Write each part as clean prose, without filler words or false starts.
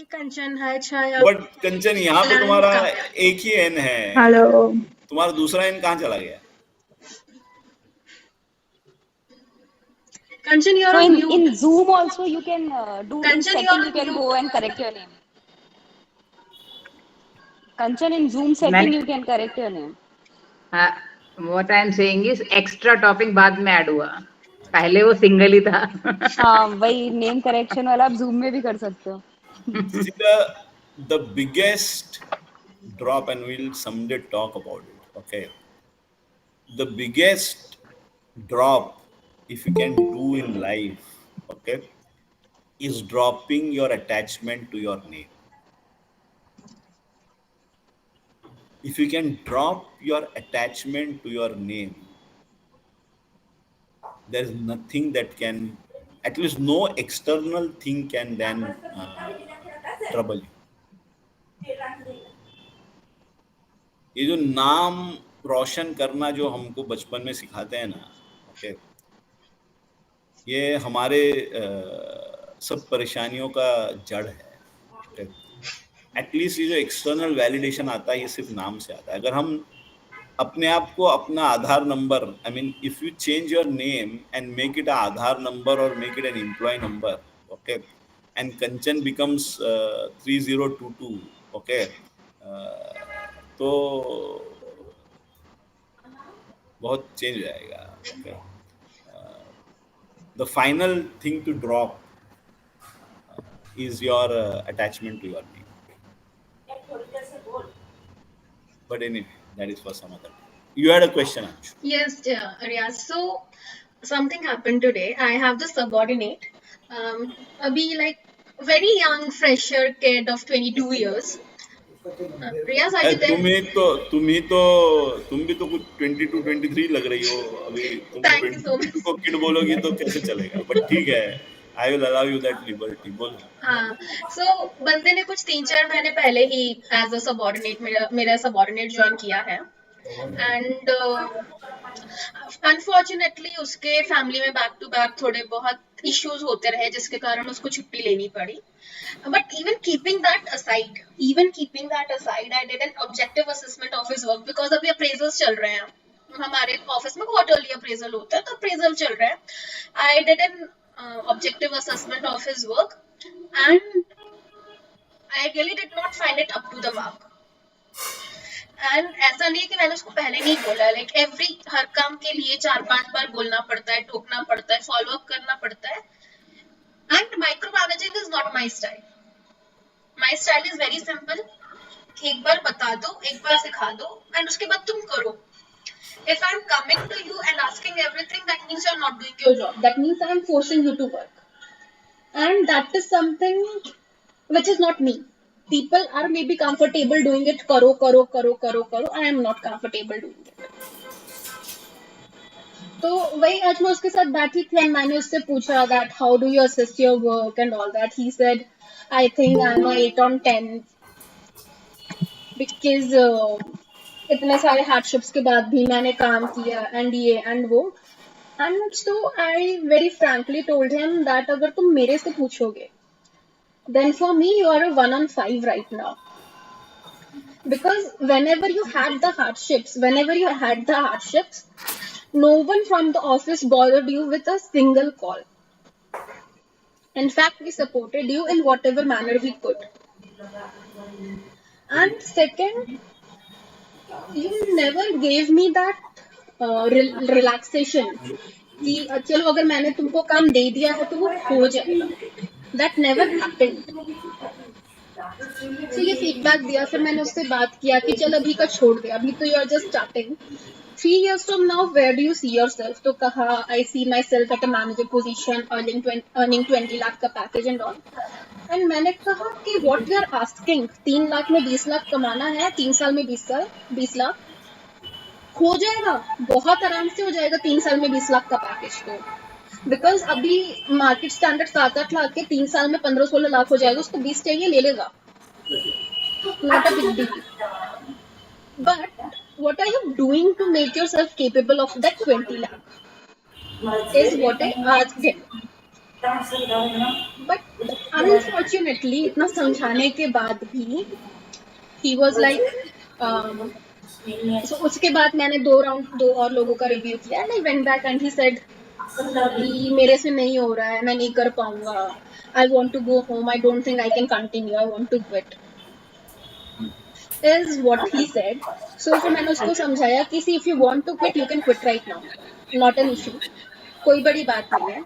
कंचन हाय छाया but कंचन यहाँ पे तुम्हारा एक ही एन है, हेलो तुम्हारा दूसरा एन कहाँ चला गया? कंचन so in Zoom also you can do in Kanchan, setting you're you can on go and correct your name. Kanchan, in Zoom setting you can correct your name. What I am saying is extra topic बाद में add हुआ, पहले वो single ही था. हाँ वही name correction वाला आप जूम में भी कर सकते हो. See, the biggest drop, and we'll someday talk about it, okay? The biggest drop, if you can do in life, okay, is dropping your attachment to your name. If you can drop your attachment to your name, there is nothing that can, at least no external thing can then trouble you. ये जो नाम रोशन करना जो हमको बचपन में सिखाते हैं ना, ओके, ये हमारे सब परेशानियों का जड़ है. एटलीस्ट ये जो एक्सटर्नल वैलिडेशन आता है ये सिर्फ नाम से आता है. अगर हम अपने आप को अपना Aadhaar number, I mean if you change your name and make it a Aadhaar number और make it an employ number, okay, and Kanchan becomes 3022, okay, तो बहुत चेंज हो जाएगा. Okay, the final thing to drop is your attachment to your name. But anyway, that is for some other time. You had a question, Anshu. Yes, Riaz. So something happened today. I have the subordinate, abhi like very young fresher kid of 22 years. Riaz, are you there? तुम भी तो कुछ 22 23 लग रही हो अभी. Thank you so much. तुम kid बोलोगी तो कैसे चलेगा? बट ठीक है, I will allow you that liberty. बोलो. हाँ, so बंदे ने कुछ 3-4 महीने पहले ही एज अ सबॉर्डिनेट मेरा सबॉर्डिनेट ज्वाइन किया है. एंड अनफॉर्चुनेटली उसके फैमिली में बैक टू बैक थोड़े बहुत इश्यूज होते रहे जिसके कारण उसको छुट्टी लेनी पड़ी. But even keeping that aside, I did an objective assessment of his work because अभी appraisals चल रहे हैं. हमारे ऑफिस में क्वार्टरली अप्रेजल होता है, तो अप्रेजल चल रहा है. I did an objective assessment of his work and I really did not find it up to the mark. And ऐसा नहीं कि मैंने उसको पहले नहीं बोला, लाइक एवरी हर काम के लिए 4-5 बार बोलना पड़ता है, टोकना पड़ता है, फॉलो अप करना पड़ता है. And micro managing is not my style. My style is very simple. एक बार बता दो, एक बार सिखा दो एंड उसके बाद तुम करो. If I'm coming to you and asking everything, that means you're not doing your job. That means I'm forcing you to work. And that is something which is not me. People are maybe comfortable doing it. Karo. I am not comfortable doing it. तो वही आज मैं उसके साथ बैठी थी and मैंने उससे पूछा that how do you assess your work and all that. He said, I think I'm a 8 on 10 because इतने सारे हार्डशिप्स के बाद भी मैंने काम किया एंड ये एंड वो. And so I very frankly told him that अगर तुम मेरे से पूछोगे then for me you are a 1 on 5 right now, because whenever you had the hardships, no one from the office bothered you with a single call. In fact, we supported you in whatever manner we could. And second, you never gave me that relaxation कि चलो अगर मैंने तुमको काम दे दिया है तो वो हो जाएगा. That never happened. So ये फीडबैक दिया. फिर मैंने उससे बात किया कि चल अभी का छोड़ दे, अभी तो you are just starting. 3 years from now, where do you see yourself? तो कहा I see myself at a manager position, earning 20 lakh का पैकेज and all. एंड मैंने कहा कि what you are asking, 3 lakh में 20 लाख कमाना है, 3 साल में 20 लाख हो जाएगा, बहुत आराम से हो जाएगा 3 साल में 20 लाख का पैकेज. तो बिकॉज अभी मार्केट स्टैंडर्ड 7-8 लाख के 3 साल में 15-16 लाख हो जाएगा. उसको 20 चाहिए, ले लेगा, not a big deal. But what are you doing to make yourself capable of that 20 lakh is what I asked him. But unfortunately इतना समझाने के बाद भी ही वाज लाइक सो उसके बाद मैंने दो और लोगों का रिव्यू किया and I went back and he said कि मेरे से नहीं हो रहा है, मैं नहीं कर पाऊंगा, I want to go home, I don't think I can continue, I want to quit is what he said. So फिर मैंने उसको समझाया कि see if you want to quit you can quit right now, not an issue, कोई बड़ी बात नहीं है.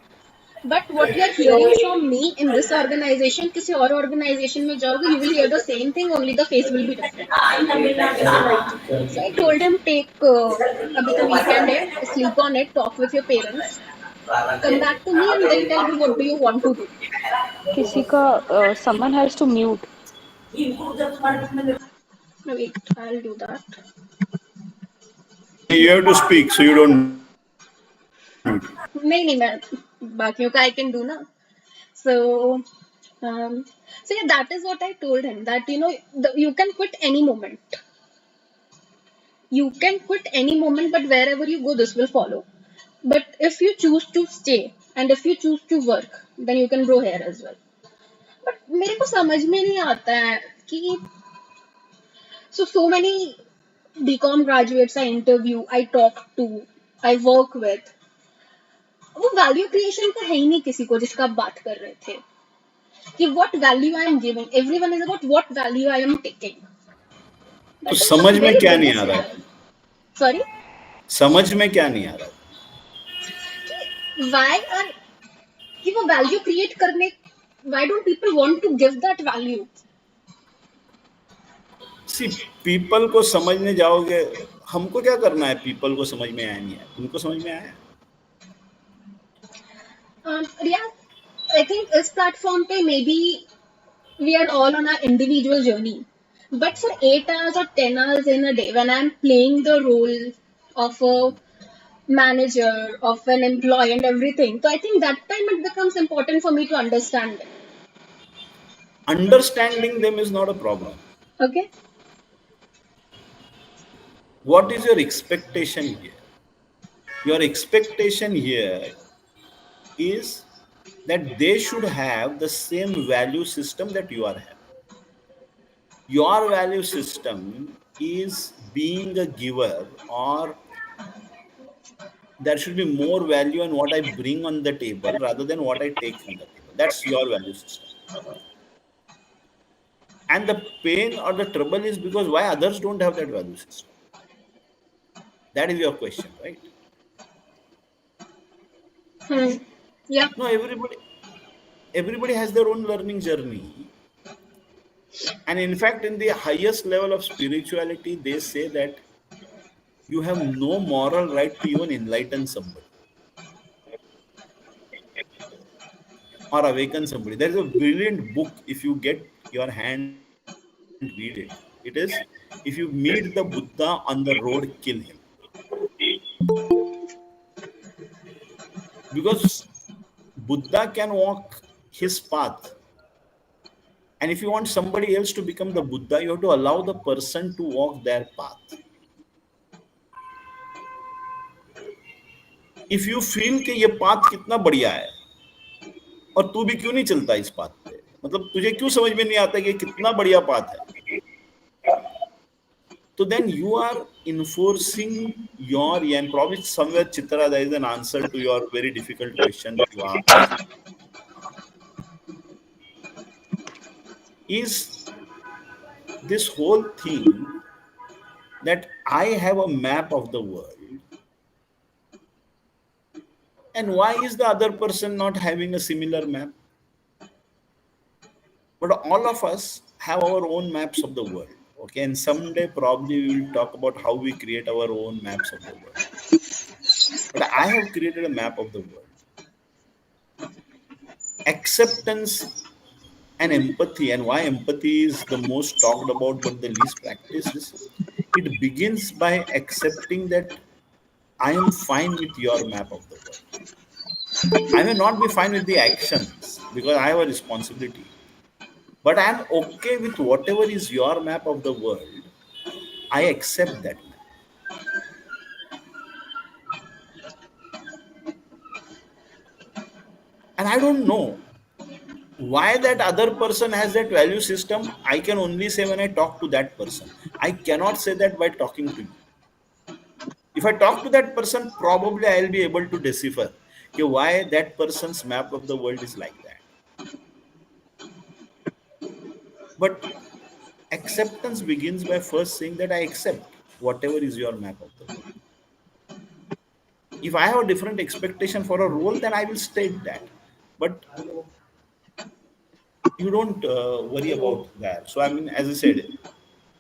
But what you are hearing from me in this organization, किसी और organization में जाओगे you will hear the same thing, only the face will be different. So I told him take अभी तो weekend है, sleep on it, talk with your parents, come back to me and then tell me what do you want to do. किसी का someone has to mute. Wait, I'll do that. You have to speak, so you don't mute. नहीं मैं बाकियों का I can do ना. So so yeah, that is what I told him, that you know you can quit any moment. You can quit any moment, but wherever you go, this will follow. But if you choose to stay and if you choose to work, then you can grow here as well. But मेरे को समझ में नहीं आता है कि so many BCom graduates I interview, I talk to, I work with, वो value creation का है ही नहीं किसी को जिसका आप बात कर रहे थे कि what value I am giving. Everyone is about what value I am taking. तो समझ में क्या नहीं आ रहा है? Sorry? समझ में क्या नहीं आ रहा है? Why are कि वो value create करने, why don't people want to give that value? See, people को समझने जाओगे, हमको क्या करना है? people को समझ में आया नहीं है, तुमको समझ में आया? Riaz, I think इस platform पे maybe we are all on our individual journey. But for 8 hours or 10 hours in a day, when I'm playing the role of a manager, of an employee and everything, so I think that time it becomes important for me to understand them. Understanding them is not a problem. Okay? What is your expectation here? Your expectation here is that they should have the same value system that you are having. Your value system is being a giver, or there should be more value in what I bring on the table rather than what I take from the table. That's your value system. And the pain or the trouble is because why others don't have that value system. That is your question, right? Yeah. No, everybody has their own learning journey. And in fact, in the highest level of spirituality, they say that you have no moral right to even enlighten somebody or awaken somebody. There is a brilliant book, if you get your hand, read it. It is, if you meet the Buddha on the road, kill him. Because Buddha can walk his path. And if you want somebody else to become the Buddha, you have to allow the person to walk their path. If you feel कि ये path कितना बढ़िया है और तू भी क्यों नहीं चलता इस पाथ पे, मतलब तुझे क्यों समझ में नहीं आता कि कितना बढ़िया पाथ है, तो then you are enforcing your, and probably somewhere Chitra there is an answer to your very difficult question that you asked, is this whole thing that I have a map of the world, and why is the other person not having a similar map? But all of us have our own maps of the world. Okay, and someday probably we will talk about how we create our own maps of the world. But I have created a map of the world. Acceptance and empathy, and why empathy is the most talked about but the least practiced, is it begins by accepting that I am fine with your map of the world. I may not be fine with the actions because I have a responsibility, but I am okay with whatever is your map of the world. I accept that map. And I don't know Why that other person has that value system, I can only say when I talk to that person. I cannot say that by talking to you. If I talk to that person, probably I'll be able to decipher okay, why that person's map of the world is like that. But acceptance begins by first saying that I accept whatever is your map of the world. If I have a different expectation for a role, then I will state that. But you don't worry about that. So, I mean, as I said,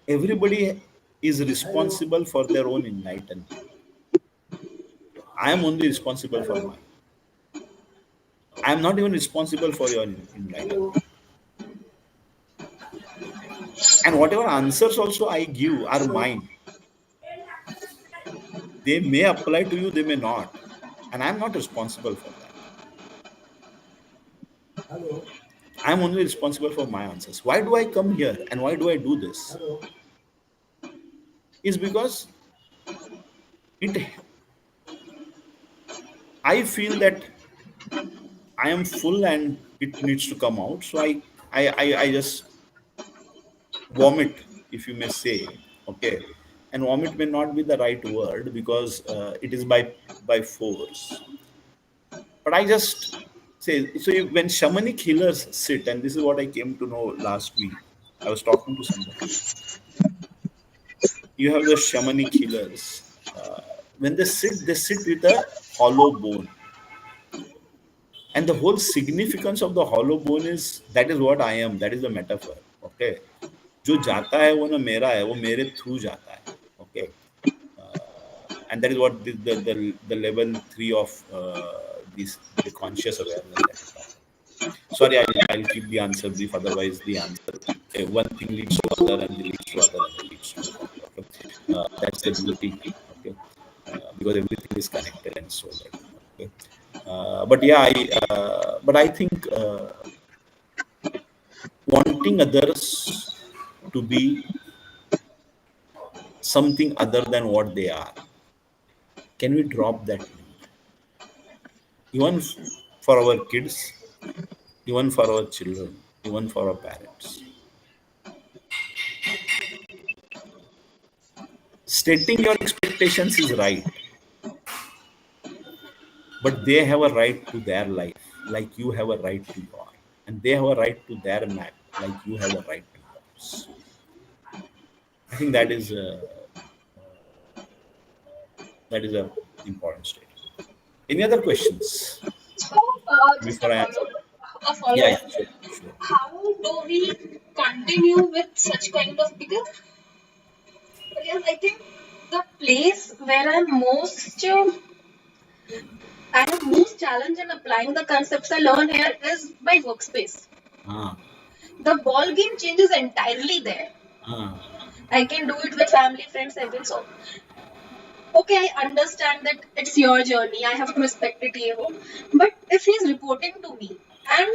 everybody is responsible for their own enlightenment. I am only responsible for mine. I am not even responsible for your enlightenment. And whatever answers also I give are mine. They may apply to you, they may not. And I'm not responsible for that. I'm only responsible for my answers. Why do I come here and why do I do this? Is because it I feel that I am full and it needs to come out. So I just vomit, if you may say. Okay. And vomit may not be the right word because it is by force. But I just say, so when shamanic healers sit, and this is what I came to know last week, I was talking to somebody. You have the shamanic healers. When they sit with a hollow bone. And the whole significance of the hollow bone is that is what I am. That is the metaphor. Okay. जो जाता है वो ना मेरा है, वो मेरे through जाता है. Okay. And that is what the level 3 of the conscious awareness that we talk. Sorry, I'll keep the answer brief. Otherwise, the answer one thing leads to other, and leads to other, and leads to other. Okay, that's the beauty. Okay, because everything is connected and so that. Okay, but yeah, I think wanting others to be something other than what they are. Can we drop that need? Even for our kids, even for our children, even for our parents. Stating your expectations is right, but they have a right to their life, like you have a right to yours, and they have a right to their map, like you have a right to yours. I think that is a important statement. Any other questions So, just before I answer? a follow Yeah, up. yeah, sure, sure. How do we continue with such kind of, because I think the place where I'm most challenged in applying the concepts I learn here is my workspace. Ah, The ball game changes entirely there. ah. I can do it with family, friends, everything. So, okay, I understand that it's your journey. I have to respect it, ये वो. But if he's reporting to me and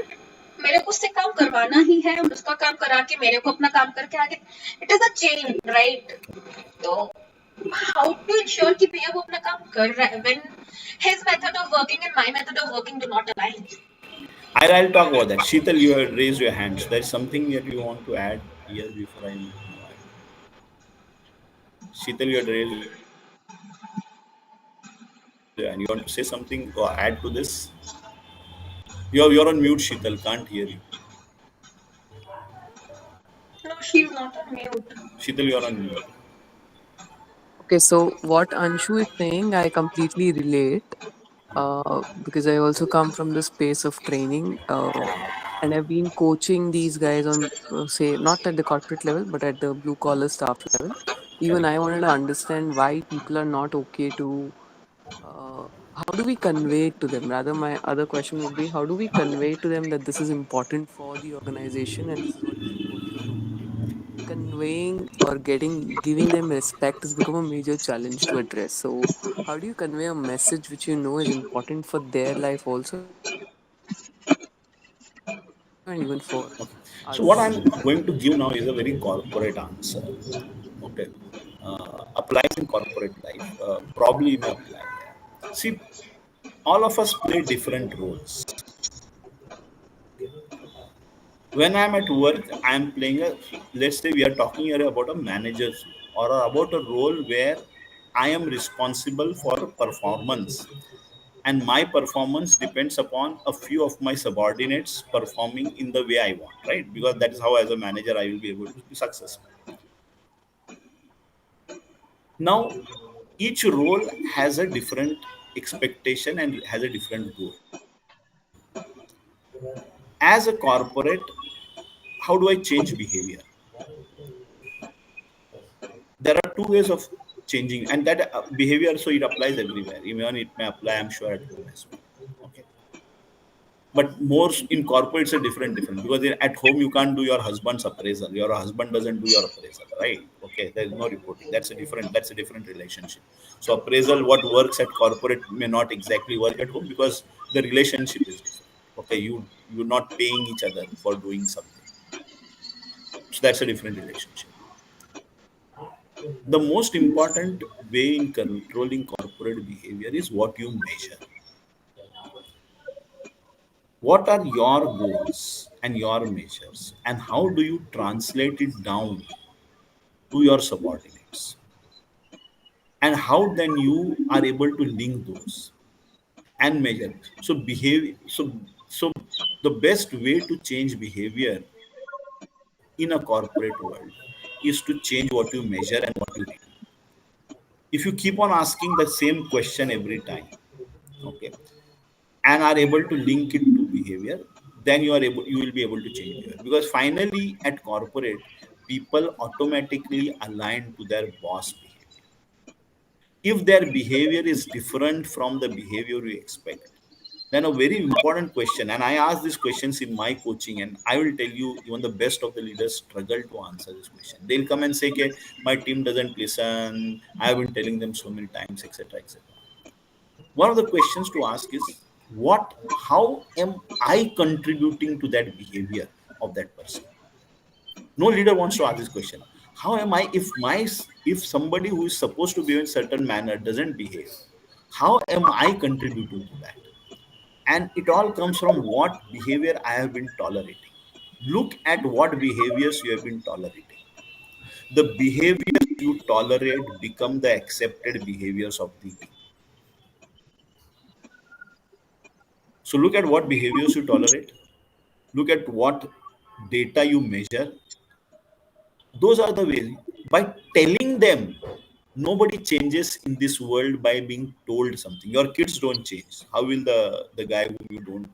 मेरे को उससे काम करवाना ही है, उसका काम करा के मेरे को अपना काम करके आगे, it is a chain, right? तो how to ensure कि भैया वो अपना काम कर रहा है when his method of working and my method of working do not align? I'll talk about that. Sheetal, you have raised your hands. There is something that you want to add here before I move ahead. Sheetal, you had raised your hand. You want to say something or add to this? You're on mute, Sheetal. Can't hear you. No, she's not on mute. Sheetal, you're on mute. Okay, so what Anshu is saying, I completely relate because I also come from the space of training and I've been coaching these guys on, say, not at the corporate level, but at the blue collar staff level. Even Correct. I wanted to understand why people are not okay to. How do we convey to them? Rather, my other question would be how do we convey to them that this is important for the organization and this is what we should continue to do? Conveying or giving them respect has become a major challenge to address. So how do you convey a message which you know is important for their life also and even for us? Okay. So what I'm going to give now is a very corporate answer. Okay. Applies in corporate life. Probably may apply here. See, all of us play different roles. When I'm at work, I'm playing a, let's say we are talking here about a manager's role or about a role where I am responsible for performance, and my performance depends upon a few of my subordinates performing in the way I want, right? Because that is how, as a manager, I will be able to be successful. Now, each role has a different expectation and has a different goal. As a corporate, how do I change behavior? There are two ways of changing, and that behavior, so it applies everywhere. Even it may apply, I'm sure, at home as well. Okay, but more in corporate, it's a different because at home you can't do your husband's appraisal. Your husband doesn't do your appraisal, right? Okay, there is no reporting. That's a different relationship. So appraisal, what works at corporate may not exactly work at home because the relationship is different. Okay, you're not paying each other for doing something, so that's a different relationship. The most important way in controlling corporate behavior is what you measure. What are your goals and your measures, and how do you translate it down to your subordinates? And how then you are able to link those and measure. So behave so the best way to change behavior in a corporate world is to change what you measure and what you do. If you keep on asking the same question every time, okay, and are able to link it to behavior, then you will be able to change behavior, because finally at corporate, people automatically align to their boss behavior. If their behavior is different from the behavior you expect, then a very important question, and I ask these questions in my coaching, and I will tell you, even the best of the leaders struggle to answer this question. They'll come and say, okay, my team doesn't listen, I have been telling them so many times, etc., etc. One of the questions to ask is, what how am I contributing to that behavior of that person? No leader wants to ask this question. How am I, if somebody who is supposed to behave in a certain manner doesn't behave, how am I contributing to that? And it all comes from what behavior I have been tolerating. Look at what behaviors you have been tolerating. The behaviors you tolerate become the accepted behaviors of the team. So look at what behaviors you tolerate. Look at what data you measure. Those are the ways. By telling them, nobody changes in this world by being told something. Your kids don't change. How will the guy whom you don't know?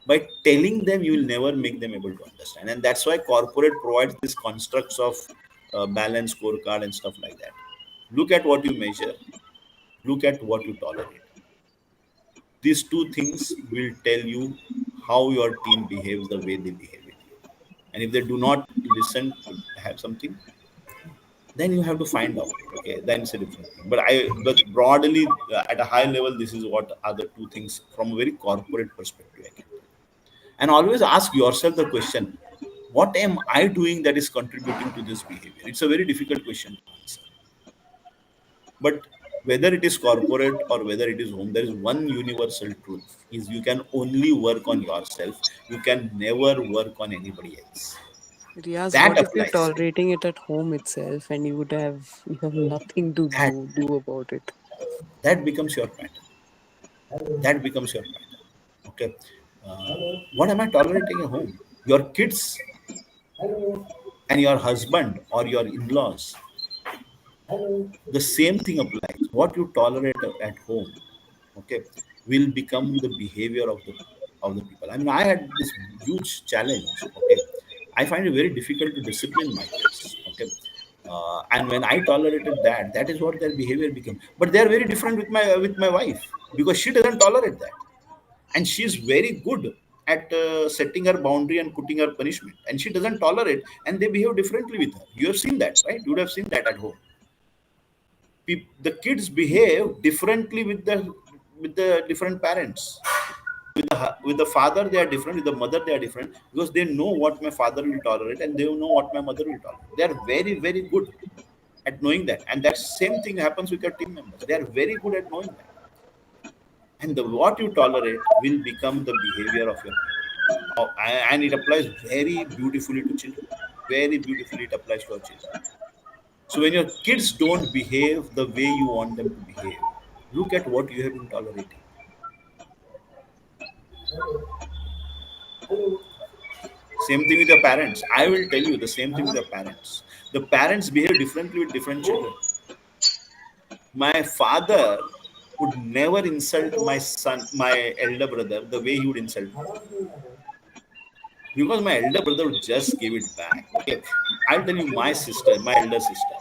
By telling them, you will never make them able to understand. And that's why corporate provides these constructs of balance scorecard and stuff like that. Look at what you measure, look at what you tolerate. These two things will tell you how your team behaves the way they behave with you. And if they do not listen to have something, then you have to find out. Okay, then it's a different thing. But broadly, at a high level, this is what are the two things from a very corporate perspective I can tell. And always ask yourself the question, what am I doing that is contributing to this behavior? It's a very difficult question to answer. But whether it is corporate or whether it is home, there is one universal truth: is you can only work on yourself. You can never work on anybody else. Riaz, That what if you're applies. tolerating it at home itself and you have nothing to That do about it? that becomes your pattern. That becomes your pattern. Okay. What am I tolerating at home? Your kids and your husband or your in-laws, the same thing applies. What you tolerate at home, okay, will become the behavior of the people. I mean, I had this huge challenge. Okay, I find it very difficult to discipline my kids. Okay, and when I tolerated that, that is what their behavior became. But they are very different with my wife, because she doesn't tolerate that, and she's very good at setting her boundary and putting her punishment, and she doesn't tolerate, and they behave differently with her. You have seen that, right? You would have seen that at home. The kids behave differently with the different parents. With the father they are different, with the mother they are different, because they know what my father will tolerate and they know what my mother will tolerate. They are very, very good at knowing that, and that same thing happens with your team members. They are very good at knowing that, and what you tolerate will become the behavior of your people. And it applies very beautifully to children. Very beautifully it applies to our children. So when your kids don't behave the way you want them to behave, look at what you have been tolerating. Same thing with your parents. I will tell you the same thing with your parents. The parents behave differently with different children. My father would never insult my son, my elder brother, the way he would insult me. Because my elder brother would just give it back. Okay, I'll tell you my sister, my elder sister.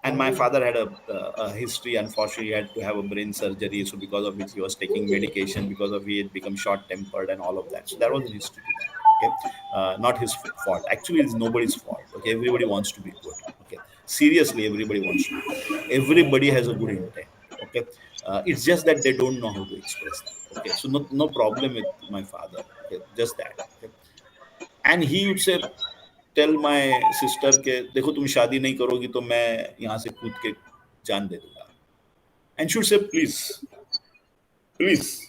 And my father had a history. Unfortunately, he had to have a brain surgery, so because of which he was taking medication, because of he had become short tempered and all of that. So there was a history to that. Okay, not his fault. Actually, it's nobody's fault. Okay, everybody wants to be good. Okay, seriously, everybody wants to be good. Everybody has a good intent. Okay, it's just that they don't know how to express that. Okay, so no problem with my father. Okay, just that. Okay, and he would say, tell my sister के देखो तुम शादी नहीं करोगी तो मैं यहाँ से कूद के जान दे दूंगा. And she would say, please, please.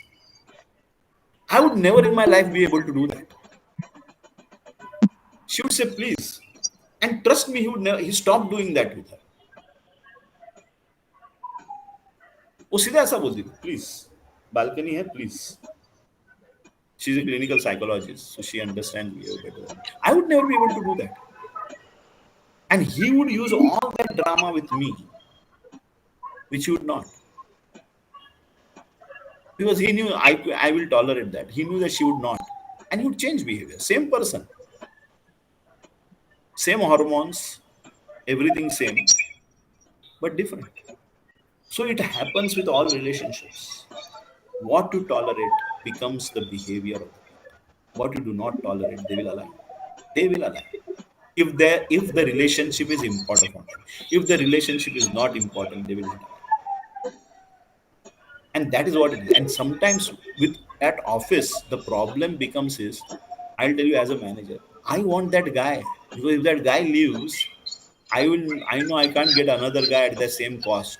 I would never in my life be able to do that. She would say, please. And trust me, he stopped doing that with her. वो सीधा ऐसा बोलती थी, प्लीज बालकनी है please. She's a clinical psychologist, so she understands me better than me. I would never be able to do that. And he would use all that drama with me, which he would not. Because he knew I will tolerate that. He knew that she would not. And he would change behavior. Same person. Same hormones, everything same, but different. So it happens with all relationships. What you tolerate becomes the behavior of the people. What you do not tolerate, they will align. They will align. If the relationship is important for them. If the relationship is not important, they will not align. And that is what it is. And sometimes with at office, the problem becomes is, I'll tell you as a manager, I want that guy, because if that guy leaves, I know I can't get another guy at the same cost.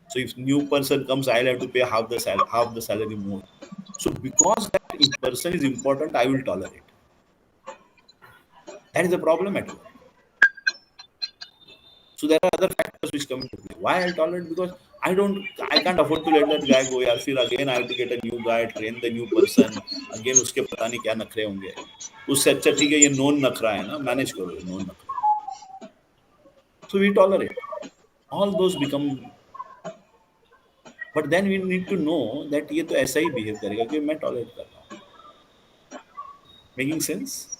So if new person comes, I'll have to pay half the salary more. So because that person is important, I will tolerate. That is the problem at work. So there are other factors which come into play. Why I'll tolerate? Because I can't afford to let that guy go. यार फिर again I have to get a new guy, train the new person. Again उसके पता नहीं क्या नखरे होंगे. उससे अच्छा ठीक है ये नॉन नखरा है ना, मैनेज करो ये नॉन नखरे. So we tolerate. All those become. But then we need to know that ये तो ऐसा ही behave करेगा कि मैं tolerate कर रहा हूँ. Making sense?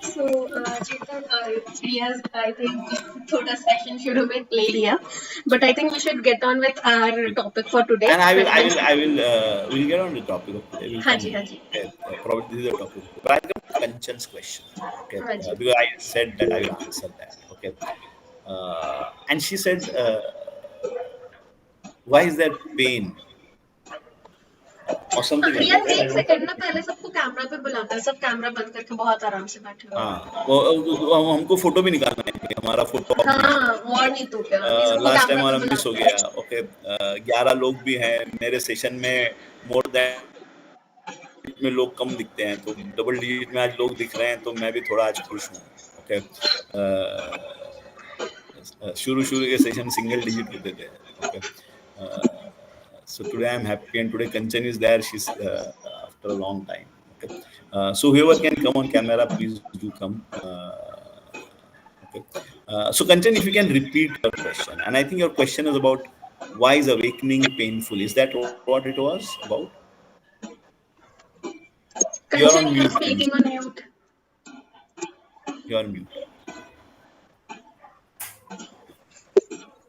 So, Chetan, Riaz, I think थोड़ा session शुरू में ले लिया, but I think we should get on with our topic for today. And we'll get on the topic of today. We'll हाँ come. जी, हाँ जी. Okay, probably this is the topic. But I'll come to Kanchan's question. Okay, हाँ जी. because I said that I will answer that. Okay, and she said, why is there pain? Or something like riyaz that. एक second ना, पहले सबको camera पे बुलाता है, सब camera बंद करके बहुत आराम से बैठे हुए हैं. हाँ, हमको फोटो भी निकालना है, हमारा फोटो. हाँ, वॉर नहीं टूटेगा, सबको लास्ट टाइम कैमरा हमारा पे मिस हो बुलाते गया. ओके, 11 लोग भी हैं मेरे सेशन में. मोर देन में लोग कम दिखते हैं, तो डबल डिजिट में आज लोग दिख रहे हैं, तो मैं भी थोड़ा आज खुश हूँ. ओके, शुरू के सेशन सिंगल डिजिट होते थे. Okay, so today I'm happy, and today Kanchan is there. She's after a long time. Okay, so whoever can come on camera, please do come. Okay, so Kanchan, if you can repeat your question, and I think your question is about why is awakening painful? Is that what it was about? You're on Kanchan, you're mute. speaking on mute. You're on mute.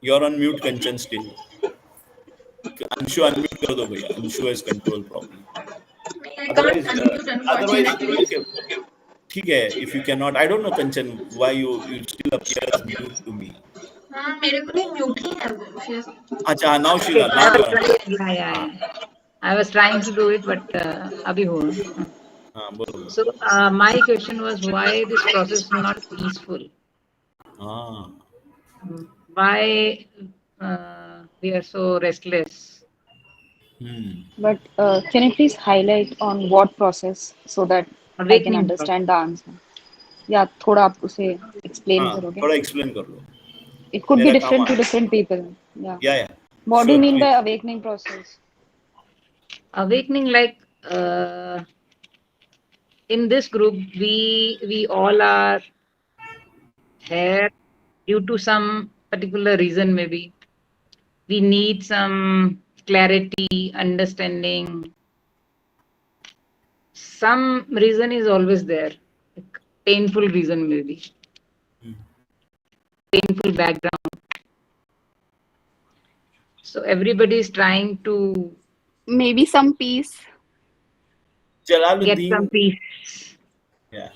You're on mute, Kanchan, still. Anshu, unmute कर दो भैया. Anshu has control problem. I can't unmute, unfortunately. Okay. ठीक है. If you cannot, I don't know, Kanchan, why you still appear as mute to me. हाँ, मेरे को नहीं mute ही है वो. अच्छा, now she's on. Yeah. I was trying to do it, but अभी हुआ. हाँ, बोलो. So my question was, why this process is not peaceful? Why we are so restless? But can you please highlight on what process so that I can Awakening process. understand the answer? या थोड़ा आप उसे explain हाँ, करोगे? थोड़ा explain कर लो, It could be मेरा काम different uh to different people. Yeah. या What do you sure mean by please. awakening process? Awakening, like in this group, we all are here due to some particular reason. Maybe we need some clarity, understanding. Some reason is always there, like painful reason, maybe painful background. So everybody is trying to Maybe some peace. get Jalaluddin. some peace. या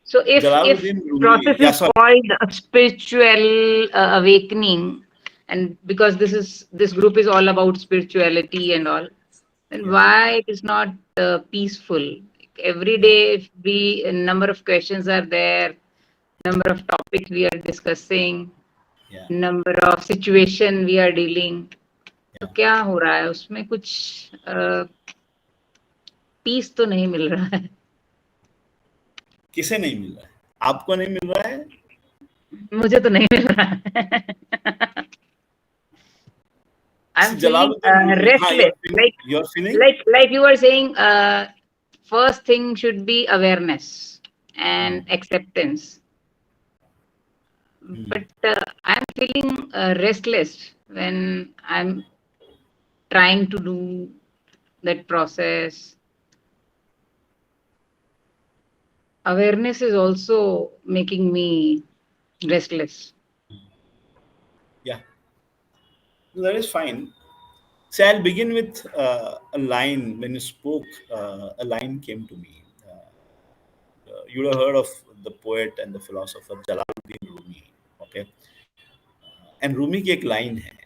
So if Jalaluddin Rumi. process या is sorry. called a spiritual awakening, and because this group is all about spirituality and all, then या why it is not peaceful? Every या day, if we a number of questions are there, number of topics we are discussing, या number of situation we are dealing. तो या क्या हो रहा है उसमें कुछ पीस तो नहीं मिल रहा है. किसे नहीं मिल रहा है? आपको नहीं मिल रहा है? मुझे तो नहीं मिल रहा है. I'm feeling Jalaluddin Rumi. हाँ, restless. You are feeling. Like you were saying, first thing should be awareness and acceptance. But I'm feeling restless when I'm trying to do that process. Awareness is also making me restless. Yeah, that is fine. So I'll begin with a line. When you spoke, a line came to me. You would have heard of the poet and the philosopher Jalaluddin Rumi. Okay, and Rumi की एक line है.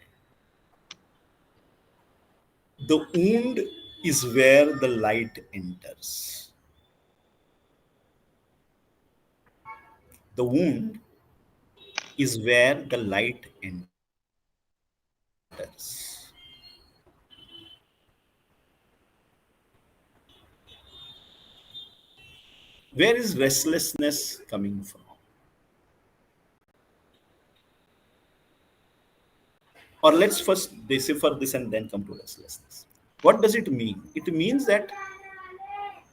The wound is where the light enters. The wound is where the light enters. Where is restlessness coming from? Or let's first decipher this and then come to restlessness. What does it mean? It means that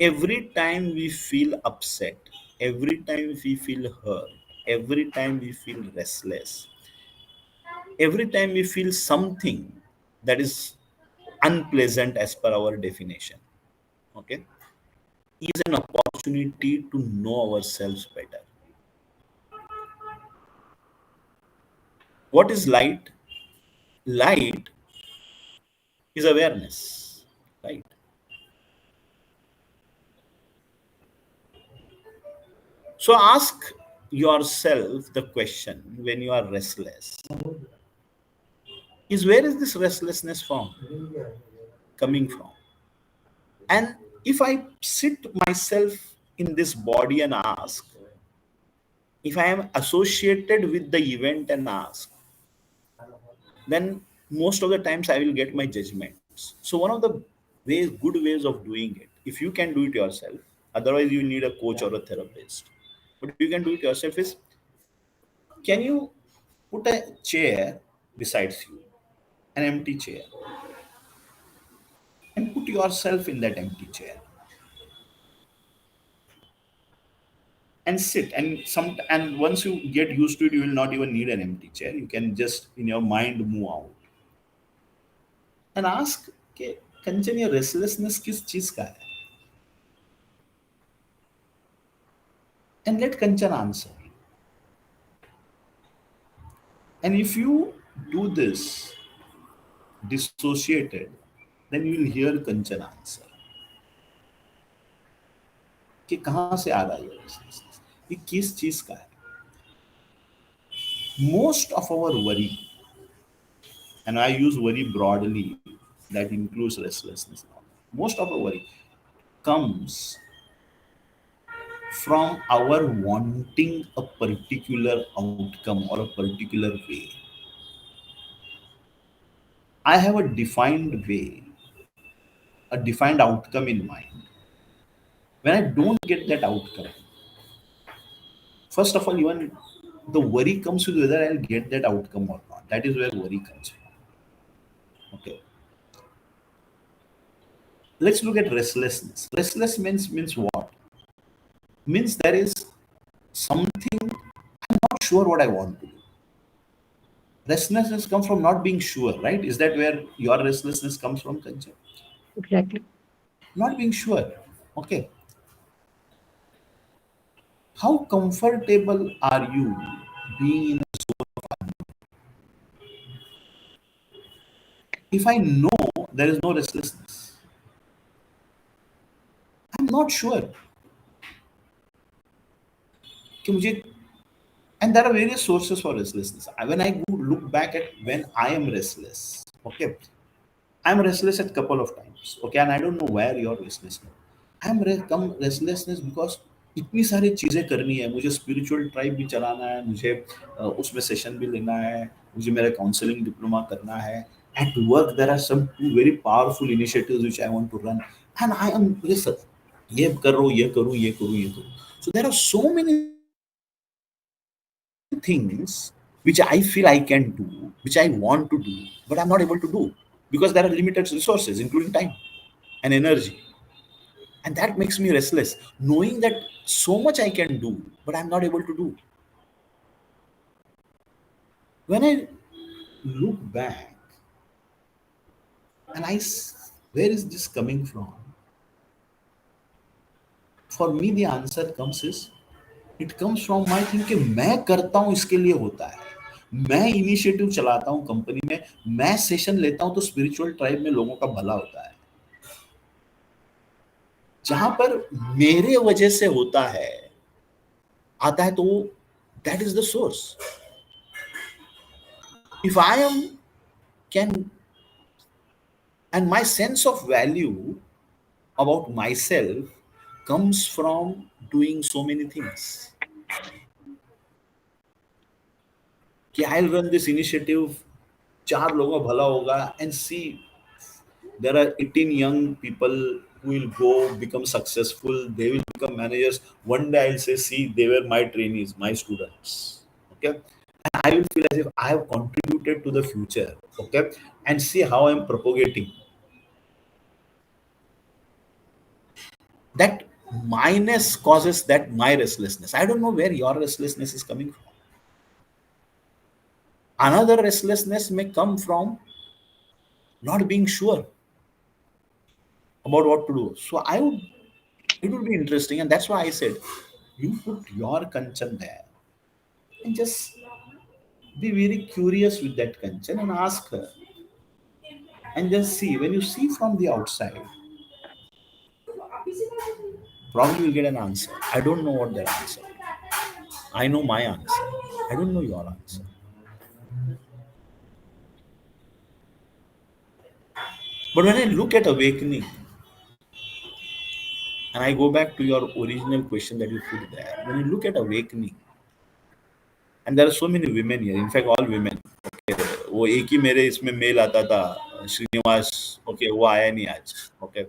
every time we feel upset, every time we feel hurt, every time we feel restless, every time we feel something that is unpleasant as per our definition, okay, is an opportunity to know ourselves better. What is light? Light is awareness, right? So ask yourself the question when you are restless is where is this restlessness from coming from? And if I sit myself in this body and ask, if I am associated with the event and ask, then most of the times I will get my judgments. So one of the good ways of doing it, if you can do it yourself, otherwise you need a coach or a therapist, but you can do it yourself, is can you put a chair besides you, an empty chair, and put yourself in that empty chair and sit, and once you get used to it, you will not even need an empty chair. You can just in your mind move out and ask, okay, कंचन ये restlessness किस चीज का है? And let Kanchan answer. And if you do this dissociated, then you will hear Kanchan answer कि कहाँ से आ रहा है ये restlessness, ये किस चीज का है? Most of our worry, and I use worry broadly, that includes restlessness. Most of our worry comes from our wanting a particular outcome or a particular way. I have a defined way a defined outcome in mind, when I don't get that outcome, first of all, even the worry comes with whether I'll get that outcome or not. That is where worry comes from. Okay. Let's look at restlessness. Restless means what? Means there is something I'm not sure what I want to do. Restlessness comes from not being sure, right? Is that where your restlessness comes from, Kancha? Exactly. Not being sure. Okay. How comfortable are you being in? If I know there is no restlessness, I'm not sure कि मुझे, and there are various sources for restlessness. When I go look back at when I am restless, okay, I'm restless at couple of times, okay, and I don't know where your restlessness. come restlessness because इतनी सारी चीजें करनी है मुझे, spiritual tribe भी चलाना है मुझे, उसमें सेशन भी लेना है मुझे, मेरा काउंसलिंग डिप्लोमा करना है, at work there are some two very powerful initiatives which I want to run, and I am ये कर रहा हूँ, ये करूँ, ये करूँ, ये करूँ. So there are so many things which I feel I can do, which I want to do, but I'm not able to do because there are limited resources, including time and energy. And that makes me restless, knowing that so much I can do, but I'm not able to do. When I look back and where is this coming from? For me, the answer comes is, it comes from my think कि मैं करता हूं इसके लिए होता है, मैं initiative चलाता हूं कंपनी में, मैं सेशन लेता हूं तो स्पिरिचुअल ट्राइब में लोगों का भला होता है, जहां पर मेरे वजह से होता है आता है, तो that is the source. If I am can, and my sense of value about myself comes from doing so many things. कि I'll run this initiative, चार लोगों का भला होगा, and see there are 18 young people who will go become successful, they will become managers. One day I'll say, see, they were my trainees, my students. Okay. And I will feel as if I have contributed to the future. Okay. And see how I'm propagating. That minus causes that my restlessness. I don't know where your restlessness is coming from. Another restlessness may come from not being sure about what to do. So it would be interesting, and that's why I said, you put your kanchan there and just be very curious with that kanchan and ask her, and just see. When you see from the outside, probably you'll get an answer. I don't know what that answer is. I know my answer. I don't know your answer. But when I look at awakening, and I go back to your original question that you put there, when you look at awakening, and there are so many women here, in fact, all women. Okay, वो एक ही मेरे इसमें mail आता था, Srinivas. Okay, वो आया नहीं आज. Okay.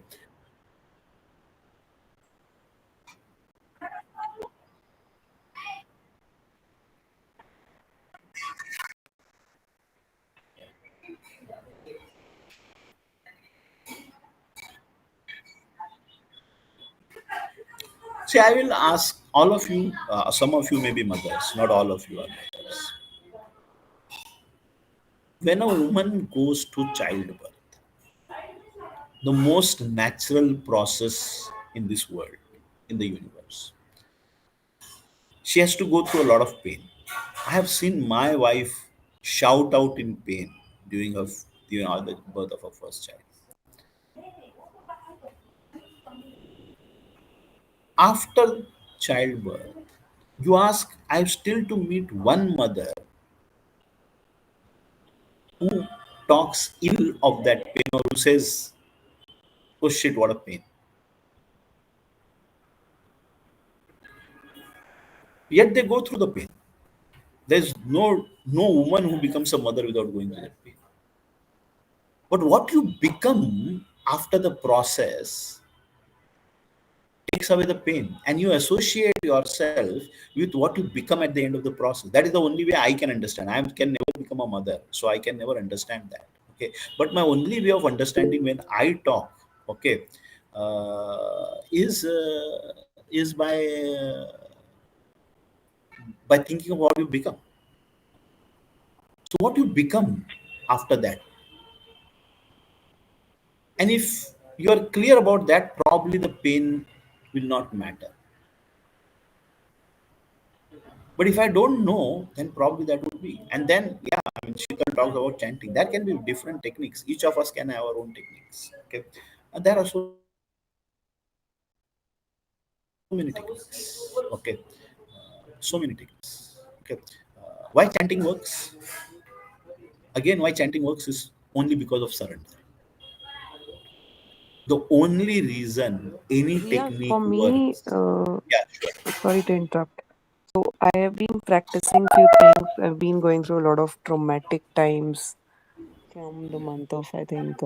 See, I will ask all of you, some of you may be mothers, not all of you are mothers. When a woman goes to childbirth, the most natural process in this world, in the universe, she has to go through a lot of pain. I have seen my wife shout out in pain during the birth of her first child. After childbirth, you ask, I'm still to meet one mother who talks ill of that pain or who says, oh shit, what a pain. Yet they go through the pain. There's no woman who becomes a mother without going through that pain. But what you become after the process takes away the pain, and you associate yourself with what you become at the end of the process. That is the only way I can understand. I can never become a mother, so I can never understand that. Okay, but my only way of understanding when I talk, okay, is by thinking of what you become. So what you become after that, and if you are clear about that, probably the pain will not matter. But if I don't know, then probably that would be. And then, yeah, I mean, Shikar talks about chanting. There can be different techniques. Each of us can have our own techniques. Okay. And there are so many techniques. Okay. So many techniques. Okay. Why chanting works? Again, why chanting works is only because of surrender. The only reason any Riaz, for technique me, works. Yeah, sure. sorry to interrupt. So I have been practicing few things. I've been going through a lot of traumatic times from the month of, I think,